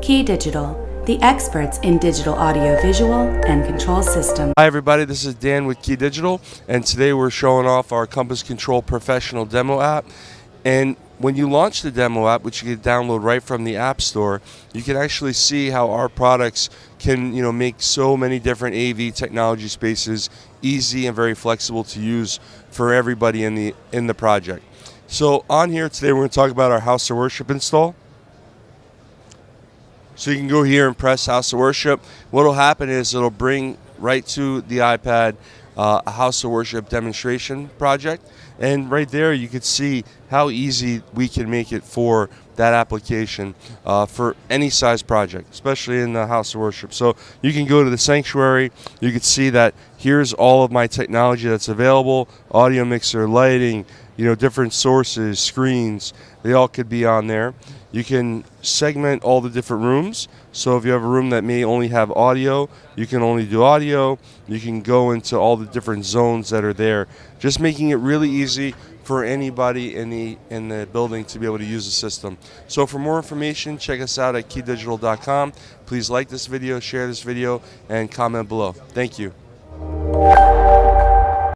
KeyDigital, the experts in digital audio visual and control systems. Hi everybody, this is Dan with KeyDigital, and today we're showing off our Compass Control Professional demo app. And when you launch the demo app, which you can download right from the App Store, you can actually see how our products can make so many different AV technology spaces easy and very flexible to use for everybody in the project. So on here today we're going to talk about our House of Worship install. So you can go here and press House of Worship. What will happen is it'll bring right to the iPad a House of Worship demonstration project. And right there you can see how easy we can make it for that application for any size project, especially in the House of Worship. So you can go to the sanctuary. You can see that here's all of my technology that's available: audio mixer, lighting, different sources, screens. They all could be on there. You can segment all the different rooms. So if you have a room that may only have audio, you can only do audio. You can go into all the different zones that are there, just making it really easy for anybody in the building to be able to use the system. So for more information, check us out at KeyDigital.com. Please like this video, share this video, and comment below. Thank you.